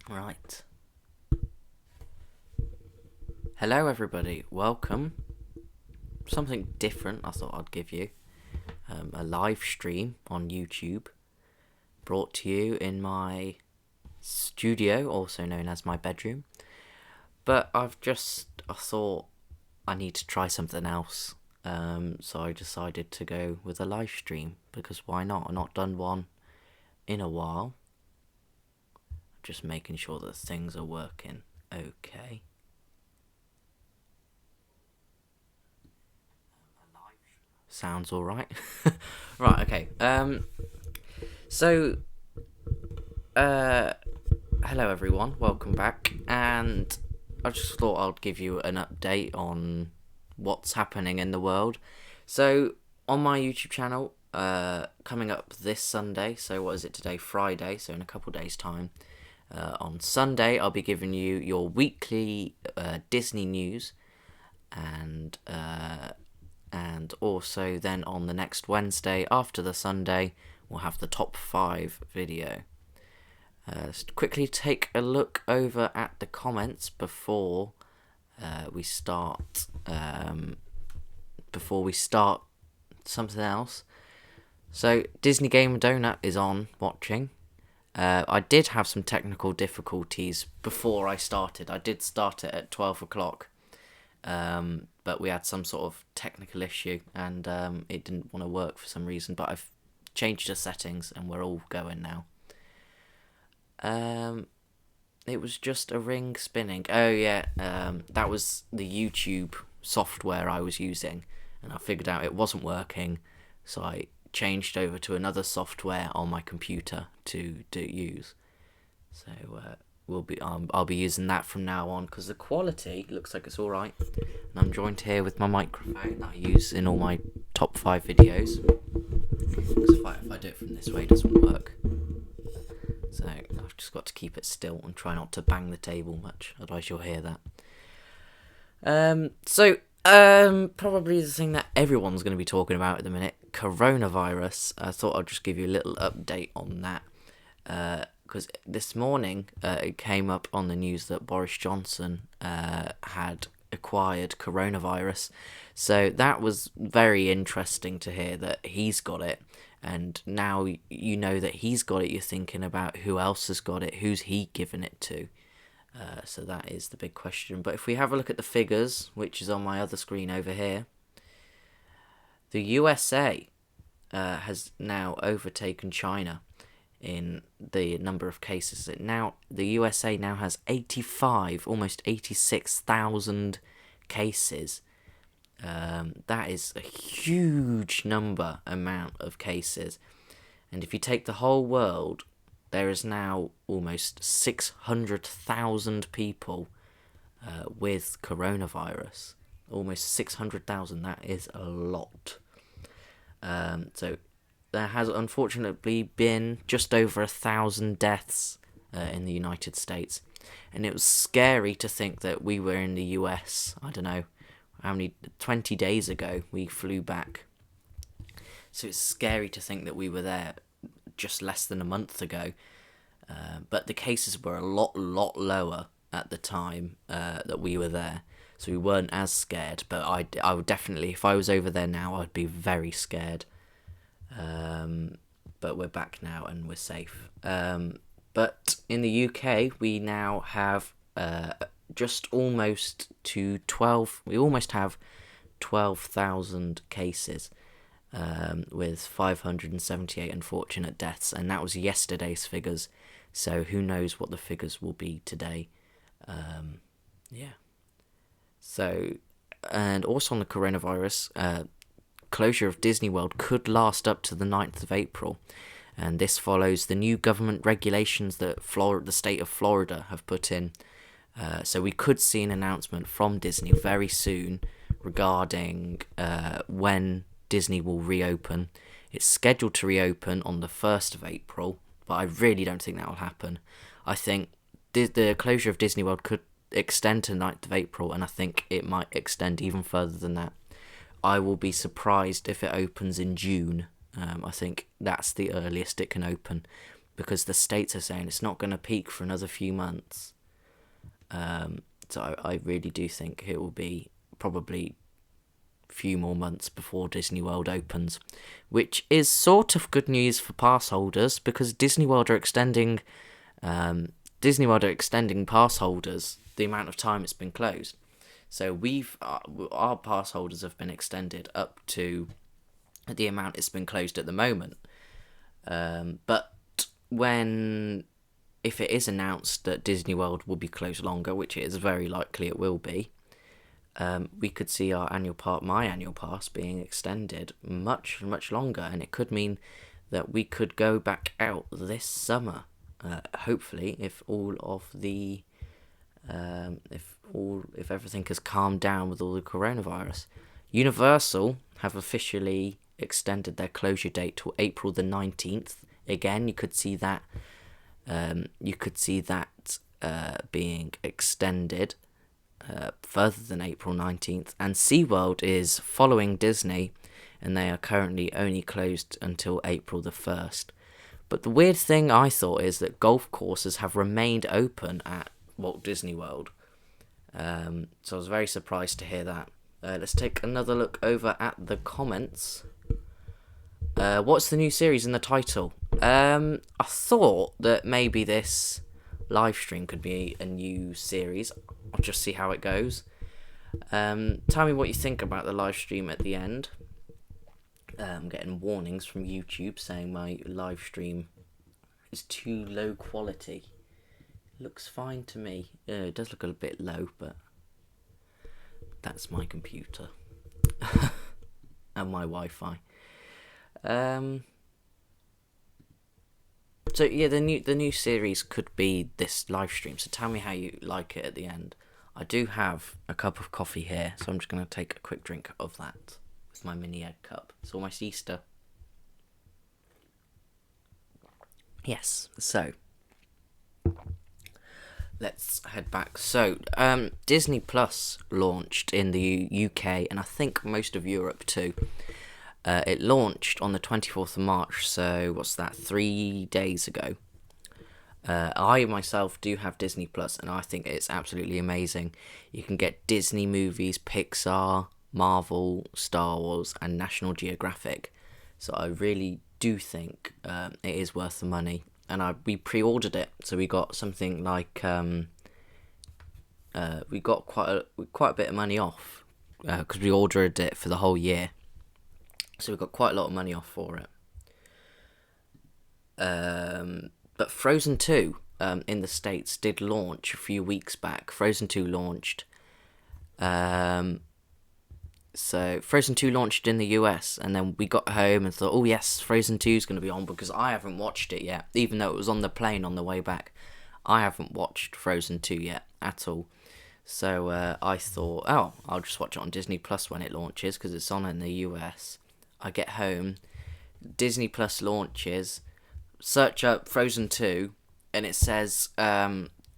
Right. Hello, everybody. Welcome. Something different I thought I'd give you. A live stream on YouTube. Brought to you in my studio, also known as my bedroom. But I thought I need to try something else. So I decided to go with a live stream. Because why not? I've not done one in a while. Just making sure that things are working okay. Sounds alright. Right, okay. So, hello everyone, welcome back. And I just thought I'd give you an update on what's happening in the world. So, on my YouTube channel, coming up this Sunday, so what is it today? Friday, so in a couple days' time. On Sunday, I'll be giving you your weekly Disney news, and also then on the next Wednesday after the Sunday, we'll have the top 5 video. Quickly take a look over at the comments before we start. Before we start something else. So Disney Gamer Donut is on watching. I did have some technical difficulties before I started. I did start it at 12 o'clock. But we had some sort of technical issue and it didn't want to work for some reason. But I've changed the settings and we're all going now. It was just a ring spinning. Oh yeah, that was the YouTube software I was using, and I figured out it wasn't working, so I changed over to another software on my computer to use. So I'll be using that from now on because the quality looks like it's all right. And I'm joined here with my microphone that I use in all my top 5 videos. Because if I do it from this way, it doesn't work. So I've just got to keep it still and try not to bang the table much, otherwise you'll hear that. Probably the thing that everyone's going to be talking about at the minute, coronavirus. I thought I'd just give you a little update on that. Because this morning it came up on the news that Boris Johnson had acquired coronavirus. So that was very interesting to hear that he's got it. And now you know that he's got it, you're thinking about who else has got it, who's he given it to. So that is the big question. But if we have a look at the figures, which is on my other screen over here, the USA has now overtaken China in the number of cases. The USA now has 85, almost 86,000 cases. That is a huge amount of cases. And if you take the whole world, there is now almost 600,000 people with coronavirus. Almost 600,000, that is a lot. So there has unfortunately been just over 1,000 deaths in the United States. And it was scary to think that we were in the US, I don't know, 20 days ago we flew back. So it's scary to think that we were there just less than a month ago. But the cases were a lot lower at the time that we were there. So we weren't as scared. But I would definitely, if I was over there now, I'd be very scared. But we're back now and we're safe. But in the UK, we now have just almost to 12. We almost have 12,000 cases, with 578 unfortunate deaths, and that was yesterday's figures. So who knows what the figures will be today? Yeah. So, and also on the coronavirus, closure of Disney World could last up to the 9th of April. And this follows the new government regulations that the state of Florida have put in. So we could see an announcement from Disney very soon regarding when Disney will reopen. It's scheduled to reopen on the 1st of April, but I really don't think that will happen. I think the closure of Disney World could extend to 9th of April, and I think it might extend even further than that. I will be surprised if it opens in June. I think that's the earliest it can open. because the states are saying it's not going to peak for another few months. So I really do think it will be probably a few more months before Disney World opens, which is sort of good news for pass holders, because Disney World are extending pass holders the amount of time it's been closed. So our pass holders have been extended up to the amount it's been closed at the moment. But if it is announced that Disney World will be closed longer, which it is very likely it will be, we could see my annual pass being extended much, much longer, and it could mean that we could go back out this summer. Hopefully, if everything has calmed down with all the coronavirus. Universal have officially extended their closure date to April the 19th. Again, you could see that being extended further than April 19th. And SeaWorld is following Disney, and they are currently only closed until April the 1st. But the weird thing I thought is that golf courses have remained open at Walt Disney World. So I was very surprised to hear that. Let's take another look over at the comments. What's the new series in the title? I thought that maybe this live stream could be a new series. I'll just see how it goes. Tell me what you think about the live stream at the end. I'm getting warnings from YouTube saying my live stream is too low quality. Looks fine to me. It does look a bit low, but that's my computer and my Wi-Fi. So yeah, the new series could be this live stream. So tell me how you like it at the end. I do have a cup of coffee here, so I'm just going to take a quick drink of that with my mini egg cup. It's almost Easter. Yes, so let's head back. So, Disney Plus launched in the UK, and I think most of Europe too. It launched on the 24th of March, so what's that, 3 days ago. I myself do have Disney Plus, and I think it's absolutely amazing. You can get Disney movies, Pixar, Marvel, Star Wars, and National Geographic. So I really do think it is worth the money. And we pre-ordered it, so we got something like we got quite a bit of money off because we ordered it for the whole year. So we got quite a lot of money off for it. But Frozen 2 in the States did launch a few weeks back. Frozen 2 launched. So Frozen 2 launched in the US, and then we got home and thought, oh yes, Frozen 2 is going to be on, because I haven't watched it yet, even though it was on the plane on the way back. I haven't watched Frozen 2 yet at all. So I thought, I'll just watch it on Disney Plus when it launches, because it's on in the US. I get home, Disney Plus launches, search up Frozen 2, and it says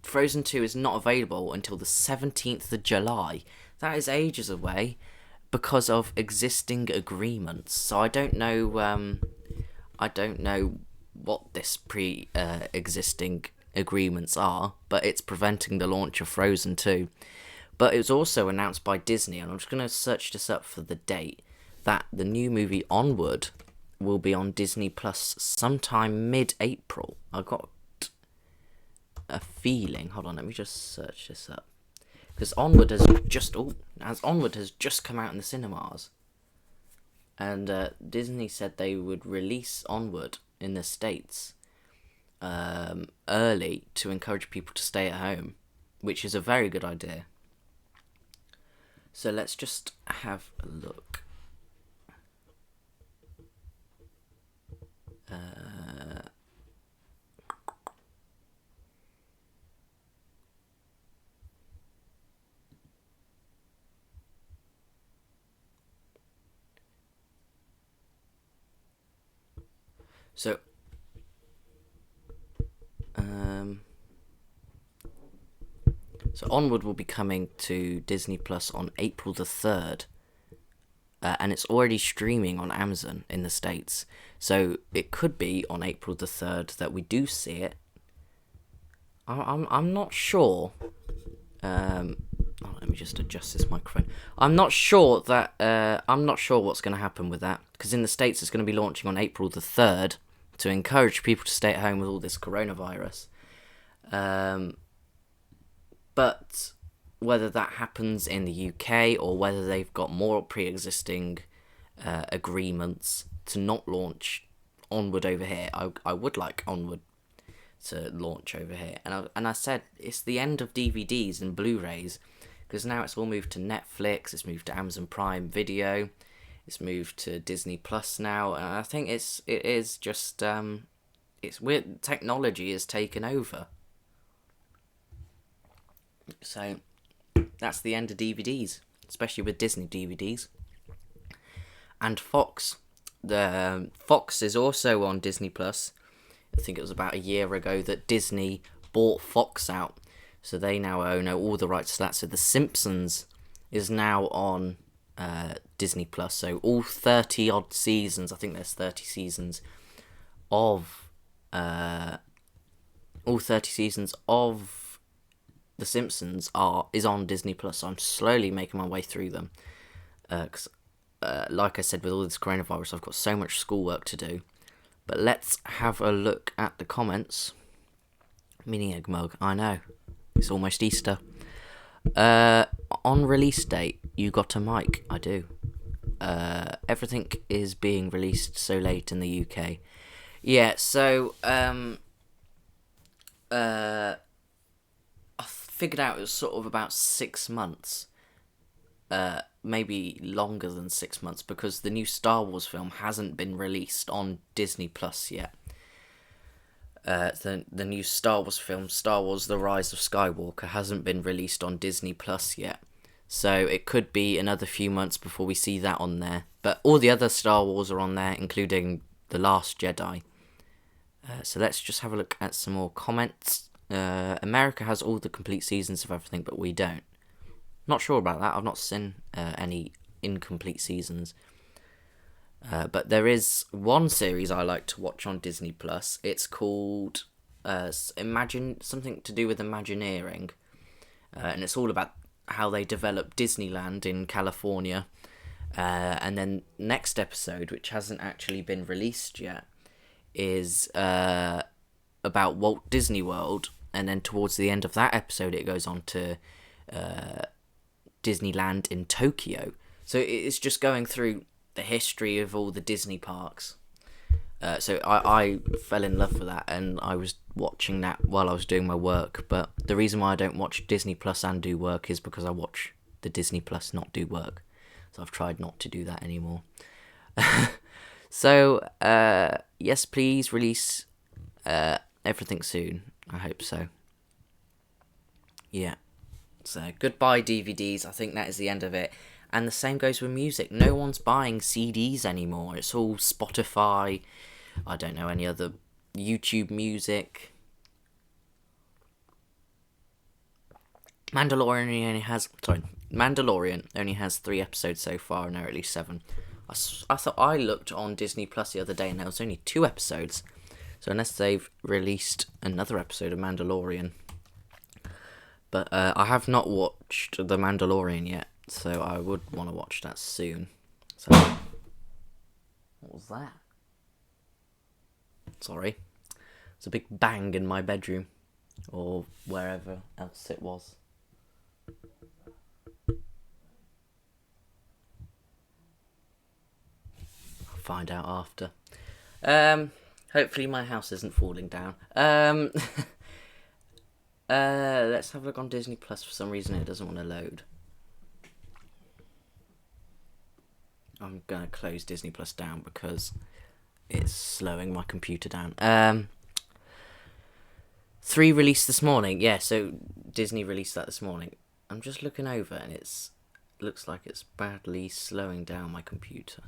Frozen 2 is not available until the 17th of July. That is ages away because of existing agreements. So I don't know what this existing agreements are, but it's preventing the launch of Frozen 2. But it was also announced by Disney, and I'm just going to search this up for the date, that the new movie Onward will be on Disney Plus sometime mid-April. I got a feeling. Hold on, let me just search this up, because Onward has just come out in the cinemas, and Disney said they would release Onward in the States early to encourage people to stay at home, which is a very good idea. So let's just have a look. So Onward will be coming to Disney Plus on April the 3rd. and it's already streaming on Amazon in the States. So it could be on April the 3rd that we do see it. I'm not sure. Let me just adjust this microphone. I'm not sure what's going to happen with that, because in the States it's going to be launching on April the 3rd to encourage people to stay at home with all this coronavirus. But whether that happens in the UK or whether they've got more pre-existing agreements to not launch Onward over here, I would like Onward to launch over here. And I said it's the end of DVDs and Blu-rays, because now it's all moved to Netflix, it's moved to Amazon Prime Video, it's moved to Disney Plus now, and I think it is just it's weird. Technology has taken over. So that's the end of DVDs, especially with Disney DVDs. And Fox. Fox is also on Disney Plus. I think it was about a year ago that Disney bought Fox out, so they now own all the rights to that. So The Simpsons is now on Disney Plus. So all 30 odd seasons, I think there's 30 seasons of all 30 seasons of The Simpsons is on Disney Plus. So I'm slowly making my way through them, because like I said, with all this coronavirus, I've got so much schoolwork to do. But let's have a look at the comments. Mini egg mug, I know. It's almost Easter. On release date, you got a mic. I do. Everything is being released so late in the UK. Yeah, so I figured out it was sort of about 6 months. Maybe longer than 6 months, because the new Star Wars film hasn't been released on Disney Plus yet. The new Star Wars film, Star Wars The Rise of Skywalker, hasn't been released on Disney Plus yet. So it could be another few months before we see that on there. But all the other Star Wars are on there, including The Last Jedi. So let's just have a look at some more comments. America has all the complete seasons of everything, but we don't. Not sure about that. I've not seen any incomplete seasons. But there is one series I like to watch on Disney Plus. It's called something to do with Imagineering, and it's all about how they develop Disneyland in California. And then next episode, which hasn't actually been released yet, is about Walt Disney World. And then towards the end of that episode, it goes on to Disneyland in Tokyo. So it's just going through the history of all the Disney parks. So I fell in love with that, and I was watching that while I was doing my work. But the reason why I don't watch Disney Plus and do work is because I watch the Disney Plus not do work. So I've tried not to do that anymore. So yes, please release everything soon. I hope so. Yeah. So goodbye DVDs. I think that is the end of it. And the same goes with music. No one's buying CDs anymore. It's all Spotify. I don't know any other YouTube music. Mandalorian only has 3 episodes so far, and there are at least 7. I thought I looked on Disney Plus the other day, and there was only 2 episodes. So unless they've released another episode of Mandalorian. But I have not watched The Mandalorian yet, so I would want to watch that soon. So, what was that? Sorry. It's a big bang in my bedroom, or wherever else it was. I'll find out after. Hopefully my house isn't falling down. Let's have a look on Disney Plus. For some reason it doesn't want to load. I'm going to close Disney Plus down because it's slowing my computer down. 3 released this morning. Yeah, so Disney released that this morning. I'm just looking over and looks like it's badly slowing down my computer.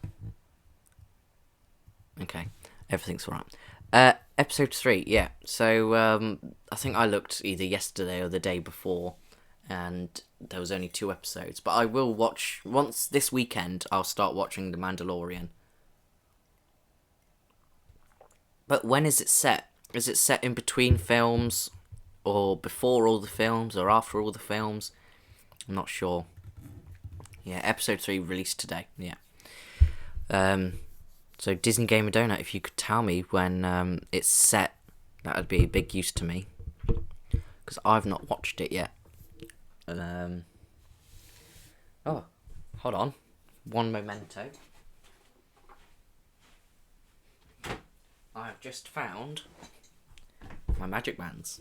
Okay, everything's alright. Episode 3, yeah. So I think I looked either yesterday or the day before, and there was only 2 episodes. But I will watch, once this weekend, I'll start watching The Mandalorian. But when is it set? Is it set in between films, or before all the films, or after all the films? I'm not sure. Yeah, episode 3 released today. Yeah. So Disney Gamer Donut, if you could tell me when it's set, that would be a big use to me, because I've not watched it yet. Oh, hold on. One memento. I have just found my magic bands.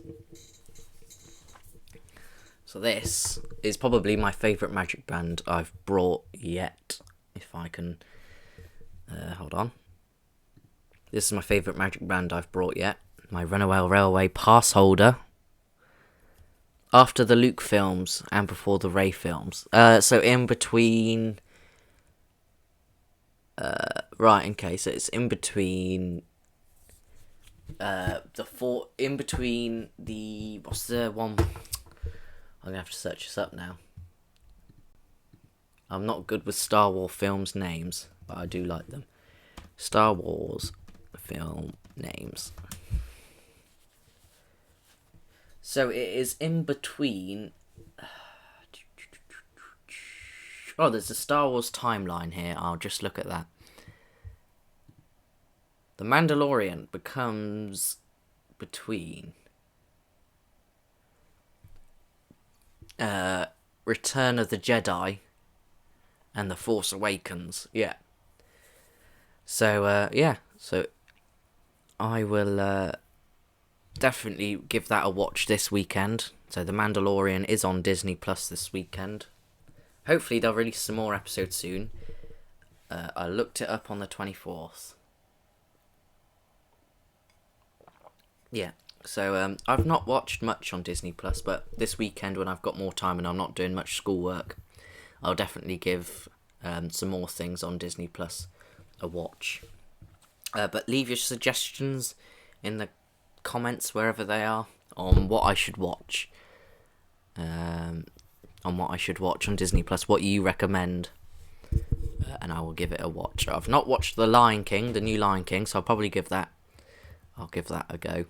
So this is probably my favourite magic band I've brought yet. If I can... hold on. This is my favourite magic band I've brought yet. My Runaway Railway pass holder. After the Luke films and before the Rey films. So in between... right, okay, so it's in between... in between the... What's the one... I'm going to have to search this up now. I'm not good with Star Wars films names, but I do like them. Star Wars film names. So it is in between... Oh, there's a Star Wars timeline here. I'll just look at that. The Mandalorian becomes between... Return of the Jedi and The Force Awakens. Yeah. So, yeah. So, I will definitely give that a watch this weekend. So, The Mandalorian is on Disney Plus this weekend. Hopefully, they'll release some more episodes soon. I looked it up on the 24th. Yeah. So, I've not watched much on Disney Plus, but this weekend when I've got more time and I'm not doing much schoolwork, I'll definitely give some more things on Disney Plus a watch. But leave your suggestions in the comments, wherever they are, on what I should watch. On Disney Plus, what you recommend, and I will give it a watch. I've not watched The Lion King, the new Lion King, so I'll give that a go.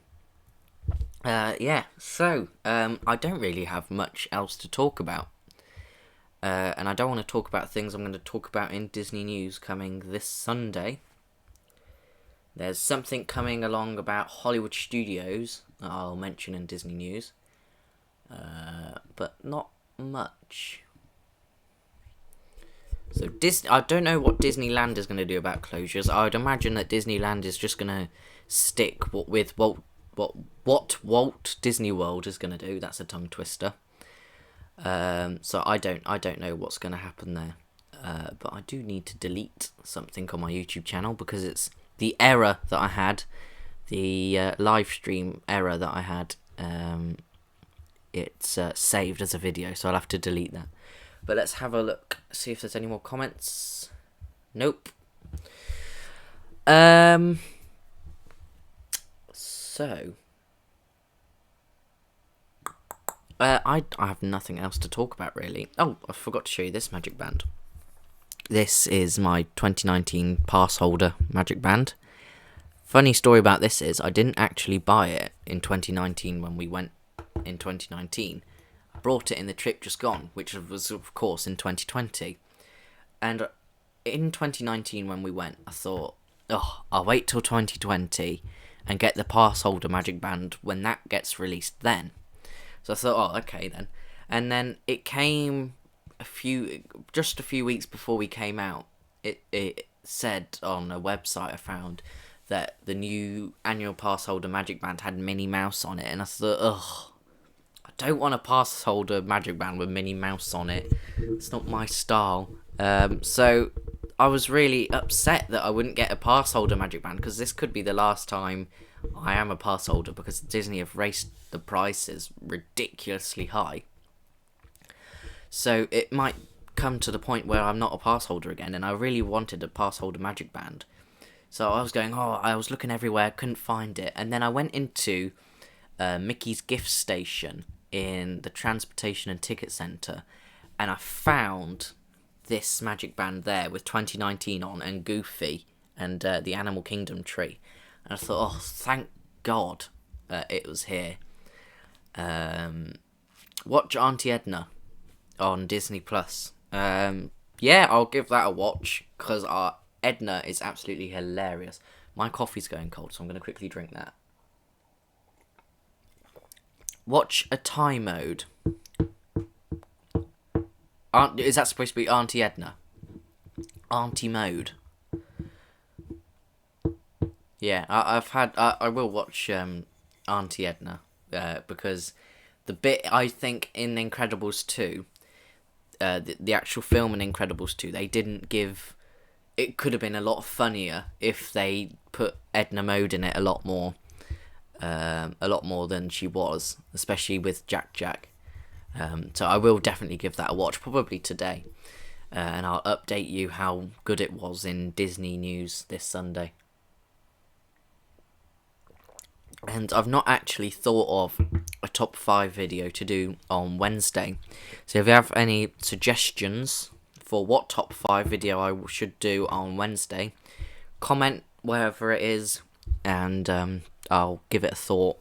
Yeah, so, I don't really have much else to talk about. And I don't want to talk about things I'm going to talk about in Disney News coming this Sunday. There's something coming along about Hollywood Studios that I'll mention in Disney News. But not much. So I don't know what Disneyland is going to do about closures. I would imagine that Disneyland is just going to stick with what Walt Disney World is going to do. That's a tongue twister. So I don't know what's going to happen there. But I do need to delete something on my YouTube channel because it's the error that I had, the live stream error that I had. It's saved as a video, so I'll have to delete that. But let's have a look, see if there's any more comments. Nope. So, I have nothing else to talk about, really. Oh, I forgot to show you this magic band. This is my 2019 pass holder magic band. Funny story about this is I didn't actually buy it in 2019 when we went in 2019. I brought it in the trip just gone, which was, of course, in 2020. And in 2019 when we went, I thought, oh, I'll wait till 2020 and get the pass holder magic band when that gets released then. So I thought, oh, okay then. And then it came just a few weeks before we came out. It said on a website I found that the new annual pass holder magic band had Minnie Mouse on it. And I thought, ugh, I don't want a pass holder magic band with Minnie Mouse on it. It's not my style. So I was really upset that I wouldn't get a pass holder magic band, because this could be the last time I am a pass holder, because Disney have raised the prices ridiculously high. So it might come to the point where I'm not a pass holder again, and I really wanted a pass holder magic band. So I was looking everywhere, couldn't find it, and then I went into Mickey's gift station in the Transportation and Ticket Centre, and I found this Magic Band there with 2019 on and Goofy and the Animal Kingdom tree. And I thought, oh, thank God it was here. Watch Auntie Edna on Disney Plus. Yeah, I'll give that a watch because Edna is absolutely hilarious. My coffee's going cold, so I'm going to quickly drink that. Watch a Thai mode. Is that supposed to be Auntie Edna? Auntie mode. Yeah, I will watch Auntie Edna because the bit I think in Incredibles 2, the actual film in Incredibles 2, they didn't give. It could have been a lot funnier if they put Edna mode in it a lot more than she was, especially with Jack Jack. So I will definitely give that a watch, probably today, and I'll update you how good it was in Disney news this Sunday. And I've not actually thought of a top 5 video to do on Wednesday. So if you have any suggestions for what top 5 video I should do on Wednesday, comment wherever it is, and I'll give it a thought,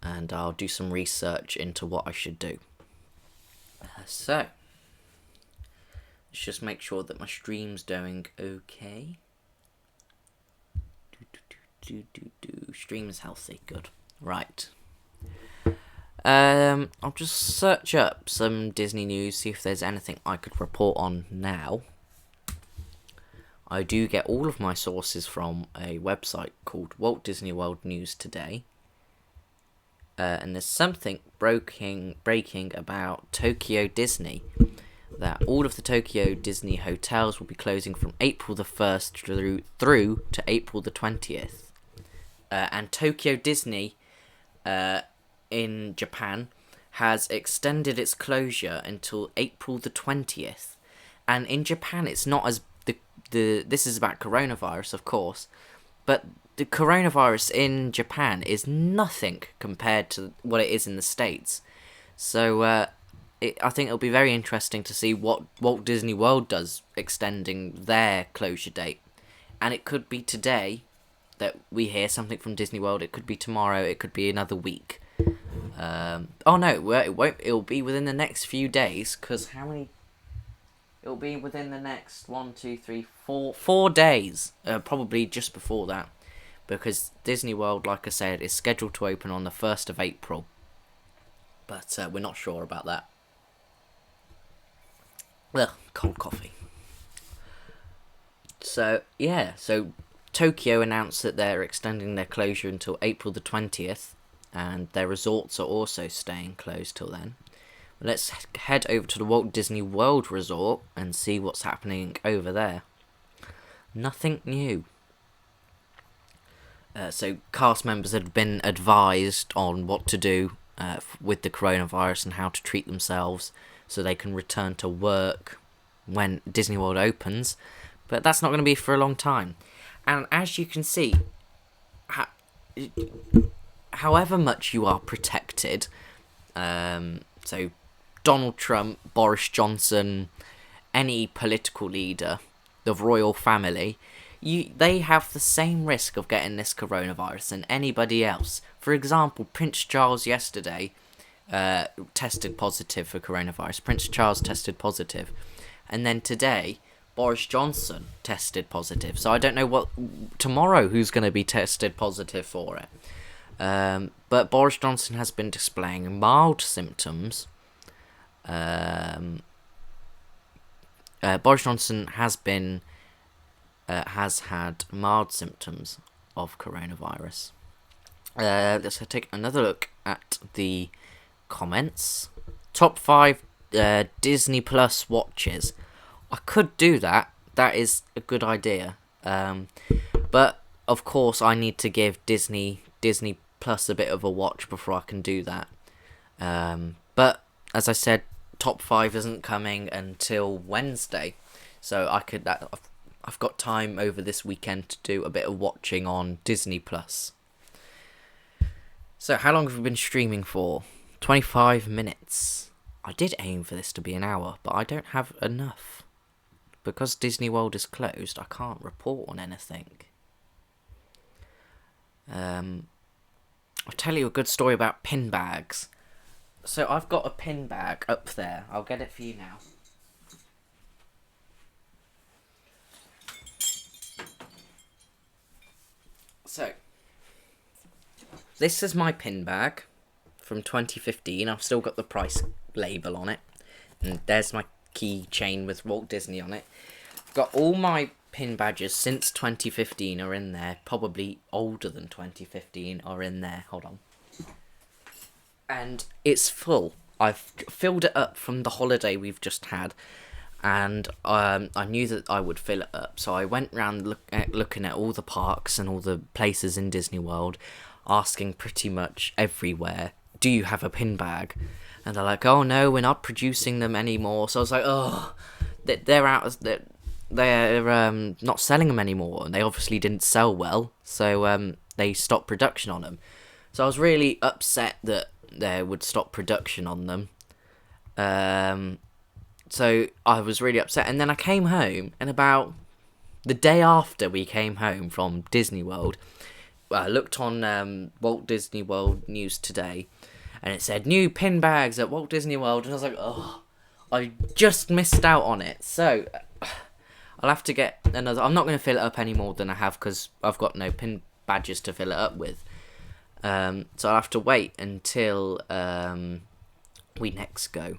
and I'll do some research into what I should do. So, let's just make sure that my stream's doing okay. Stream is healthy, good. Right. I'll just search up some Disney news, see if there's anything I could report on now. I do get all of my sources from a website called Walt Disney World News Today. And there's something breaking about Tokyo Disney. That all of the Tokyo Disney hotels will be closing from April the 1st through to April the 20th. And Tokyo Disney in Japan has extended its closure until April the 20th. And in Japan, it's not as... This is about coronavirus, of course, but the coronavirus in Japan is nothing compared to what it is in the States. So I think it'll be very interesting to see what Walt Disney World does extending their closure date. And it could be today that we hear something from Disney World. It could be tomorrow. It could be another week. Oh no, it won't. It'll be within the next few days. Because how many? It'll be within the next 4 days. Probably just before that, because Disney World, like I said, is scheduled to open on the 1st of April. But we're not sure about that. Ugh, cold coffee. So yeah, Tokyo announced that they're extending their closure until April the 20th, and their resorts are also staying closed till then. Let's head over to the Walt Disney World Resort and see what's happening over there. Nothing new. So cast members had been advised on what to do with the coronavirus and how to treat themselves so they can return to work when Disney World opens, but that's not going to be for a long time. And as you can see, however much you are protected, so Donald Trump, Boris Johnson, any political leader, the royal family, they have the same risk of getting this coronavirus than anybody else. For example, Prince Charles yesterday tested positive for coronavirus. Prince Charles tested positive. And then today, Boris Johnson tested positive. So I don't know tomorrow who's going to be tested positive for it. But Boris Johnson has been displaying mild symptoms. Boris Johnson has had mild symptoms of coronavirus. Let's take another look at the comments. Top 5 Disney Plus watches. I could do that. That is a good idea. But of course, I need to give Disney Plus a bit of a watch before I can do that. But as I said, top 5 isn't coming until Wednesday, so I've got time over this weekend to do a bit of watching on Disney Plus. So how long have we been streaming for? 25 minutes. I did aim for this to be an hour, but I don't have enough. Because Disney World is closed, I can't report on anything. I'll tell you a good story about pin bags. So I've got a pin bag up there. I'll get it for you now. So, this is my pin bag from 2015. I've still got the price label on it. And there's my keychain with Walt Disney on it. Got all my pin badges since 2015 are in there. Probably older than 2015 are in there. Hold on. And it's full. I've filled it up from the holiday we've just had. And I knew that I would fill it up. So I went around looking at all the parks and all the places in Disney World, asking pretty much everywhere, do you have a pin bag? And they're like, oh no, we're not producing them anymore. So I was like, oh, they're out. They're not selling them anymore. And they obviously didn't sell well. So they stopped production on them. So I was really upset that they would stop production on them. So I was really upset. And then I came home, and about the day after we came home from Disney World, I looked on Walt Disney World News Today, and it said new pin bags at Walt Disney World, and I was like, oh, I just missed out on it. So I'll have to get another. I'm not going to fill it up any more than I have, because I've got no pin badges to fill it up with. So I'll have to wait until we next go.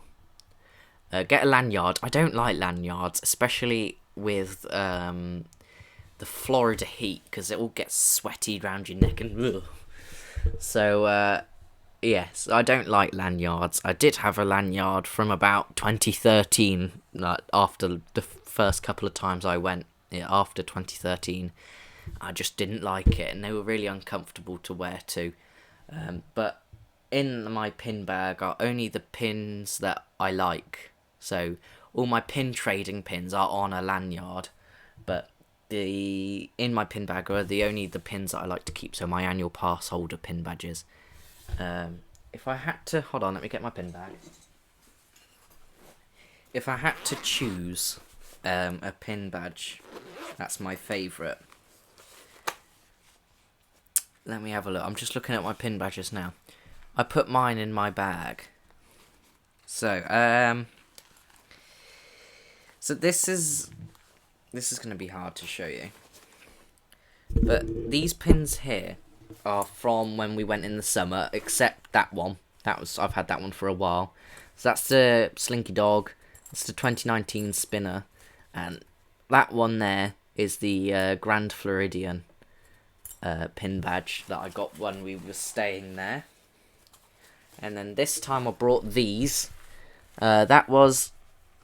Get a lanyard. I don't like lanyards, especially with the Florida heat, because it all gets sweaty around your neck and ugh. So yes, I don't like lanyards. I did have a lanyard from about 2013, after the first couple of times I went. After 2013, I just didn't like it, and they were really uncomfortable to wear too. But in my pin bag are only the pins that I like. So all my pin trading pins are on a lanyard, but in my pin bag are only the pins that I like to keep. So my annual pass holder pin badges. If I had to, hold on, let me get my pin bag. If I had to choose a pin badge, that's my favourite. Let me have a look. I'm just looking at my pin badges now. I put mine in my bag. So, so this is going to be hard to show you. But these pins here are from when we went in the summer, except that one. I've had that one for a while. So that's the Slinky Dog. That's the 2019 Spinner. And that one there is the Grand Floridian pin badge that I got when we were staying there. And then this time I brought these. That was...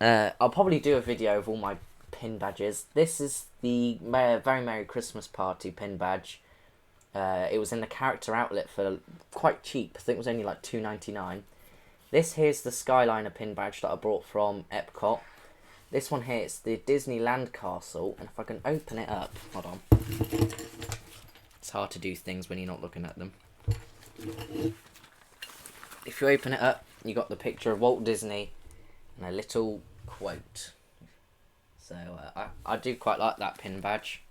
I'll probably do a video of all my pin badges. This is the Very Merry Christmas Party pin badge. It was in the character outlet for quite cheap. I think it was only like $2.99. This here's the Skyliner pin badge that I brought from Epcot. This one here is the Disneyland Castle. And if I can open it up... Hold on. It's hard to do things when you're not looking at them. If you open it up, you got the picture of Walt Disney and a little quote. So I do quite like that pin badge.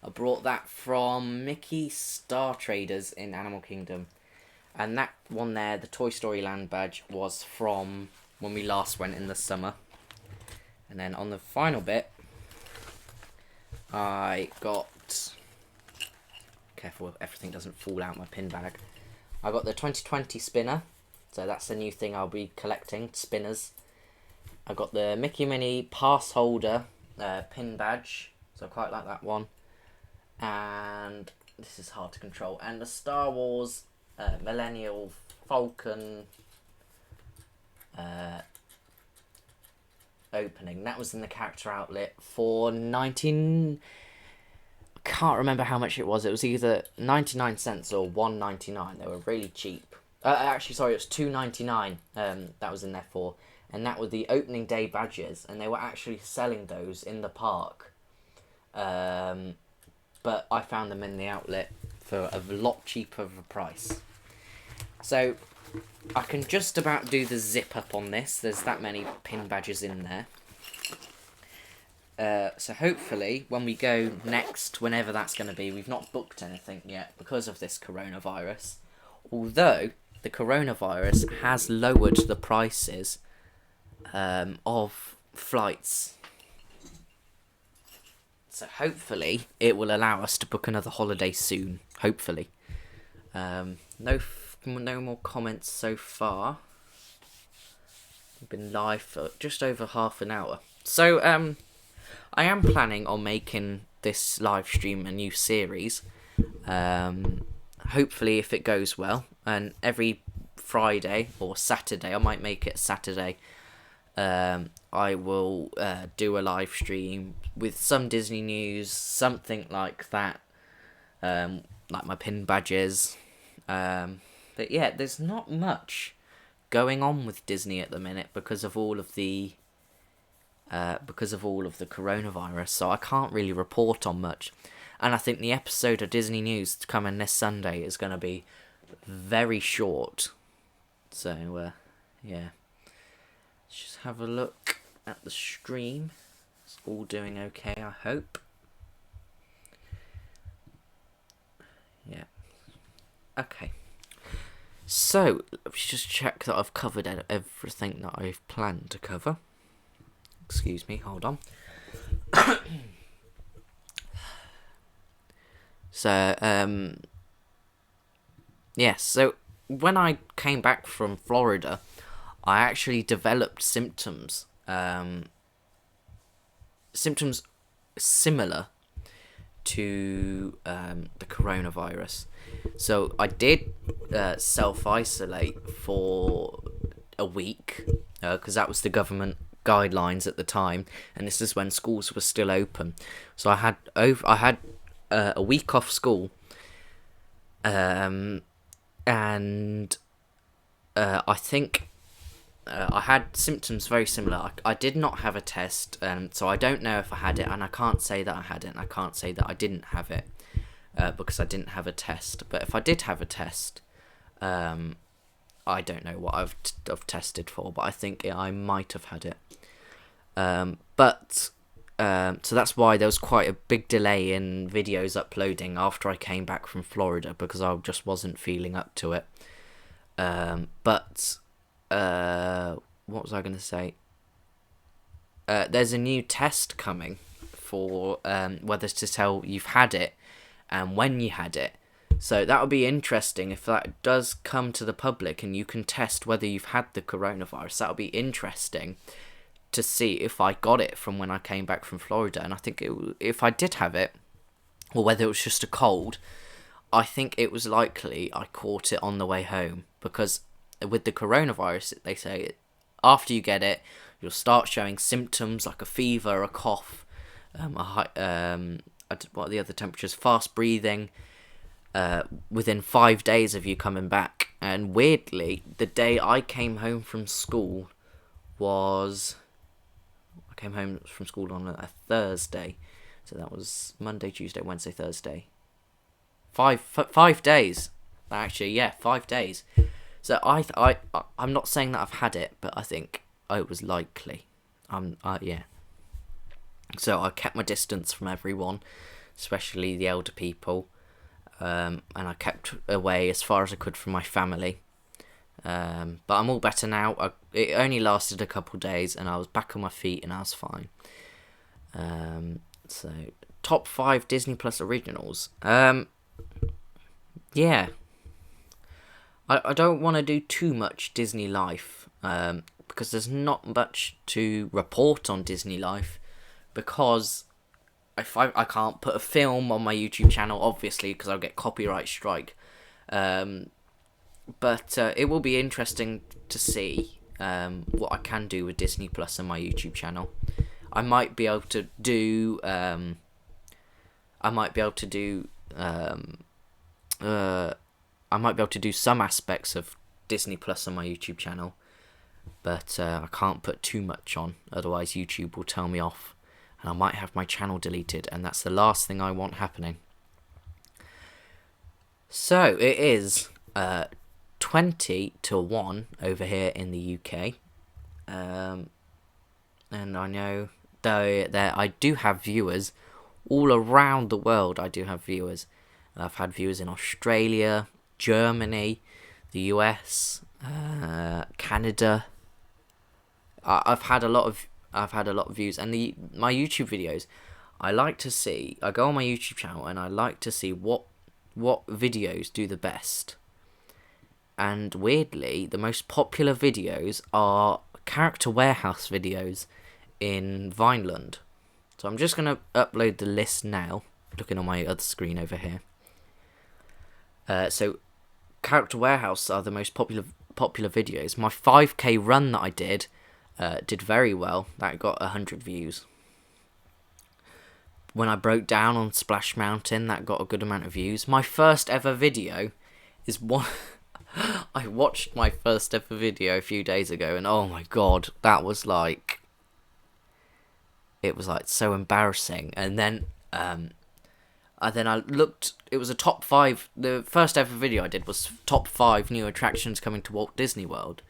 I brought that from Mickey Star Traders in Animal Kingdom. And that one there, the Toy Story Land badge, was from when we last went in the summer. And then on the final bit, I got... Careful, everything doesn't fall out my pin bag. I got the 2020 spinner. So that's the new thing I'll be collecting, spinners. I got the Mickey Minnie pass holder pin badge. So I quite like that one. And this is hard to control. And the Star Wars Millennial Falcon opening. That was in the character outlet for 19... I can't remember how much it was. It was either 99 cents or $1.99. They were really cheap. Actually, sorry, it was $2.99. That was in there for, and that were the opening day badges, and they were actually selling those in the park. But I found them in the outlet for a lot cheaper of a price. So I can just about do the zip up on this. There's that many pin badges in there. So hopefully, when we go next, whenever that's going to be, we've not booked anything yet because of this coronavirus. Although, the coronavirus has lowered the prices of flights. So hopefully, it will allow us to book another holiday soon. Hopefully. No more comments so far. We've been live for just over half an hour. So, I am planning on making this live stream a new series. Hopefully, if it goes well, and every Friday or Saturday, I might make it Saturday. I will do a live stream with some Disney news, something like that, like my pin badges. But yeah, there's not much going on with Disney at the minute because of all of the coronavirus, so I can't really report on much. And I think the episode of Disney News coming this Sunday is going to be very short. So, yeah. Let's just have a look at the stream. It's all doing okay, I hope. Yeah. Okay. So, let's just check that I've covered everything that I've planned to cover. Excuse me, hold on. So, yes, so when I came back from Florida, I actually developed symptoms. Symptoms similar to the coronavirus. So I did self-isolate for a week because that was the government guidelines at the time, and this is when schools were still open. So I had a week off school, and I think I had symptoms very similar. I did not have a test, so I don't know if I had it, and I can't say that I had it, and I can't say that I didn't have it, because I didn't have a test. But if I did have a test, I don't know what I've tested for, but I think I might have had it. So that's why there was quite a big delay in videos uploading after I came back from Florida, because I just wasn't feeling up to it. What was I going to say? There's a new test coming for whether to tell you've had it and when you had it. So that would be interesting if that does come to the public and you can test whether you've had the coronavirus. That would be interesting to see if I got it from when I came back from Florida. And I think if I did have it, or whether it was just a cold, I think it was likely I caught it on the way home, because with the coronavirus, they say after you get it, you'll start showing symptoms like a fever, a cough, what are the other temperatures, fast breathing, within 5 days of you coming back. And weirdly, the day I came home from school was... I came home from school on a Thursday, so that was Monday, Tuesday, Wednesday, Thursday. 5 days, actually, yeah, 5 days. So I'm not saying that I've had it, but I think it was likely. Yeah. So I kept my distance from everyone, especially the elder people, and I kept away as far as I could from my family. But I'm all better now. It only lasted a couple of days, and I was back on my feet, and I was fine. So top 5 Disney Plus originals. Yeah. I don't want to do too much Disney Life, because there's not much to report on Disney Life, because if I can't put a film on my YouTube channel, obviously, because I'll get copyright strike. But it will be interesting to see what I can do with Disney Plus on my YouTube channel. I might be able to do some aspects of Disney Plus on my YouTube channel, but I can't put too much on, otherwise YouTube will tell me off, and I might have my channel deleted, and that's the last thing I want happening. So it is 20-1 over here in the UK. And I know that I do have viewers all around the world. I do have viewers. I've had viewers in Australia, Germany, the US, Canada. I've had a lot of views, and my YouTube videos. I go on my YouTube channel and I like to see what videos do the best. And weirdly, the most popular videos are Character Warehouse videos in Vineland. So I'm just going to upload the list now, looking on my other screen over here. So Character Warehouse are the most popular videos. My 5k run that I did very well. That got 100 views. When I broke down on Splash Mountain, that got a good amount of views. My first ever video is one... I watched my first ever video a few days ago, and oh my god, that was like... It was like so embarrassing. And then I looked... It was a top 5... The first ever video I did was top 5 new attractions coming to Walt Disney World.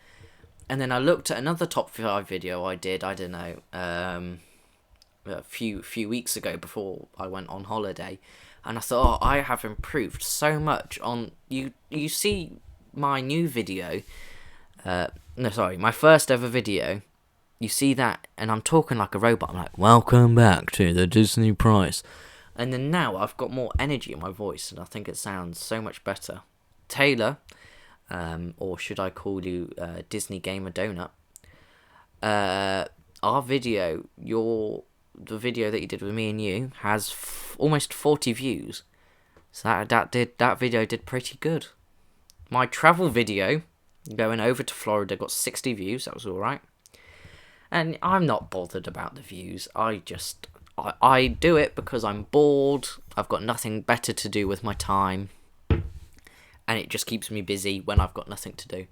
And then I looked at another top 5 video I did, I don't know... a few weeks ago before I went on holiday, and I thought, I have improved so much on you see my new video, my first ever video. You see that, and I'm talking like a robot. I'm like, welcome back to the Disney Price. And then now I've got more energy in my voice, and I think it sounds so much better. Taylor, or should I call you Disney Gamer Donut, our video, the video that you did with me and you has almost 40 views. So that video did pretty good. My travel video going over to Florida got 60 views. That was all right. And I'm not bothered about the views. I do it because I'm bored. I've got nothing better to do with my time, and it just keeps me busy when I've got nothing to do.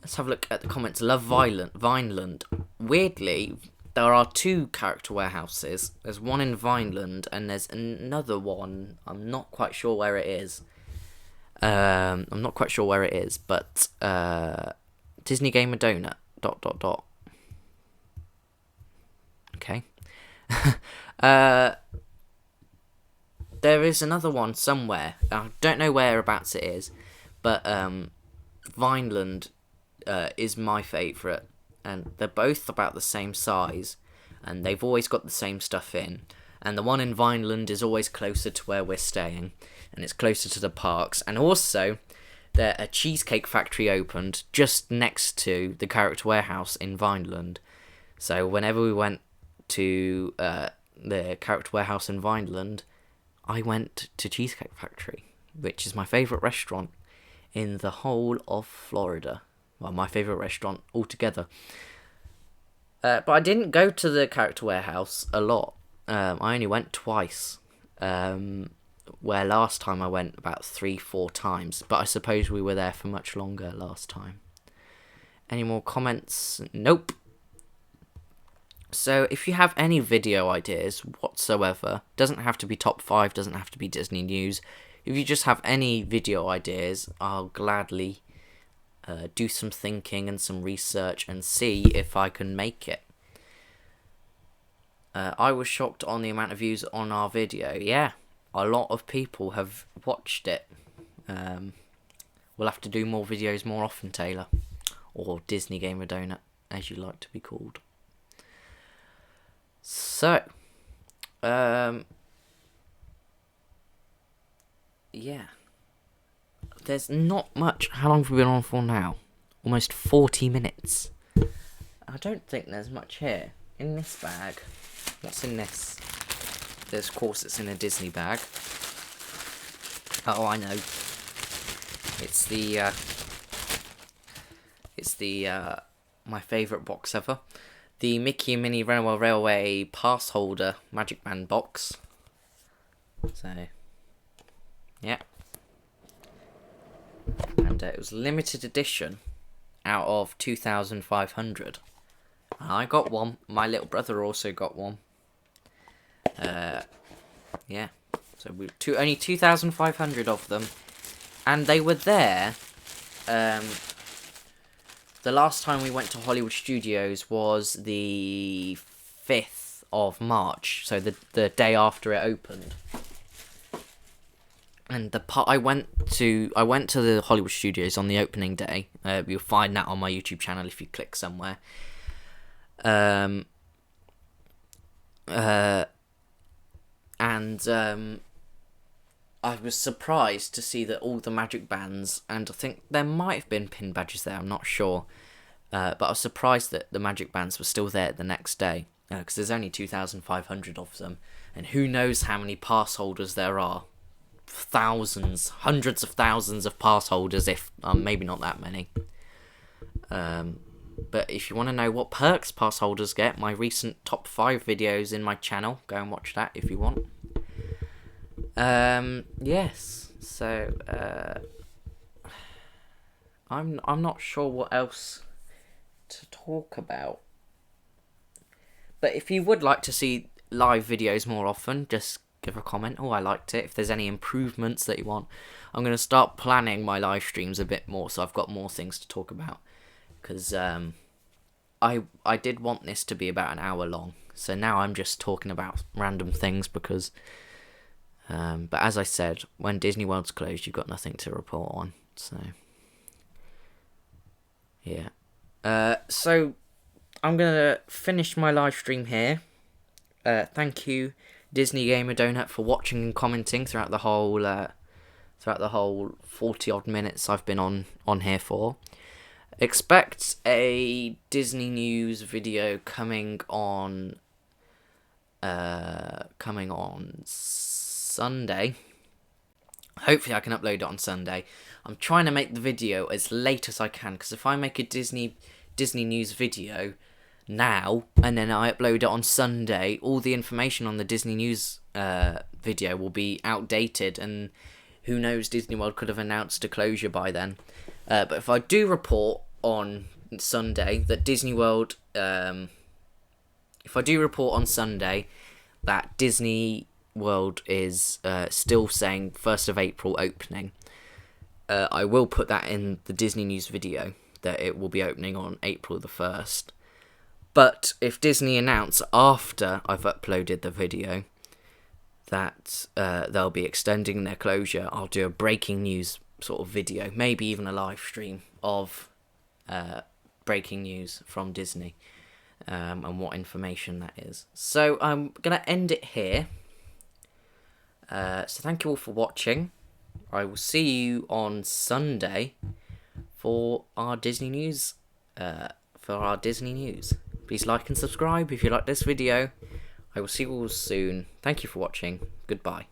Let's have a look at the comments. Love Vineland. Weirdly, there are 2 Character Warehouses. There's one in Vineland, and there's another one. I'm not quite sure where it is. But Disney Gamer Donut. ... Okay. There is another one somewhere. I don't know whereabouts it is, but Vineland is my favourite. And they're both about the same size, and they've always got the same stuff in. And the one in Vineland is always closer to where we're staying, and it's closer to the parks. And also, a cheesecake factory opened just next to the Character Warehouse in Vineland. So whenever we went to the Character Warehouse in Vineland, I went to Cheesecake Factory, which is my favourite restaurant in the whole of Florida. Well, my favourite restaurant altogether. But I didn't go to the Character Warehouse a lot. I only went twice. Where last time I went about 3-4 times. But I suppose we were there for much longer last time. Any more comments? Nope. So if you have any video ideas whatsoever, doesn't have to be top 5, doesn't have to be Disney News. If you just have any video ideas, I'll gladly do some thinking and some research and see if I can make it. I was shocked on the amount of views on our video. Yeah, a lot of people have watched it. We'll have to do more videos more often, Taylor. Or Disney Gamer Donut, as you like to be called. So, yeah. There's not much. How long have we been on for now? Almost 40 minutes. I don't think there's much here. In this bag. What's in this? Of course, it's in a Disney bag. Oh, I know. It's my favourite box ever. The Mickey and Minnie Runaway Railway pass holder Magic Band box. So, yeah. And it was limited edition out of 2,500. I got one. My little brother also got one. Yeah. So only 2,500 of them. And they were there the last time we went to Hollywood Studios was the 5th of March, so the day after it opened. And I went to the Hollywood Studios on the opening day. You'll find that on my YouTube channel if you click somewhere. And I was surprised to see that all the magic bands, and I think there might have been pin badges there, I'm not sure, but I was surprised that the magic bands were still there the next day, because there's only 2,500 of them, and who knows how many pass holders there are. Thousands, hundreds of thousands of pass holders, if maybe not that many. But if you want to know what perks pass holders get, my recent top 5 videos in my channel, go and watch that if you want. Yes, so I'm not sure what else to talk about. But if you would like to see live videos more often, just give a comment. Oh, I liked it. If there's any improvements that you want, I'm going to start planning my live streams a bit more, so I've got more things to talk about. Because I did want this to be about an hour long, so now I'm just talking about random things because. But as I said, when Disney World's closed, you've got nothing to report on. So yeah. So I'm gonna finish my live stream here. Thank you, Disney Gamer Donut, for watching and commenting throughout the whole 40 odd minutes I've been on here for. Expect a Disney news video coming on Sunday. Hopefully I can upload it on Sunday. I'm trying to make the video as late as I can, because if I make a Disney news video now and then I upload it on Sunday, all the information on the Disney news video will be outdated, and who knows, Disney World could have announced a closure by then. But if I do report on Sunday that Disney World, if I do report on Sunday that Disney World is still saying 1st of April opening, I will put that in the Disney news video that it will be opening on April the 1st. But if Disney announce after I've uploaded the video that they'll be extending their closure, I'll do a breaking news sort of video, maybe even a live stream of breaking news from Disney and what information that is. So I'm going to end it here. So thank you all for watching. I will see you on Sunday for our Disney news. Please like and subscribe if you like this video. I will see you all soon. Thank you for watching. Goodbye.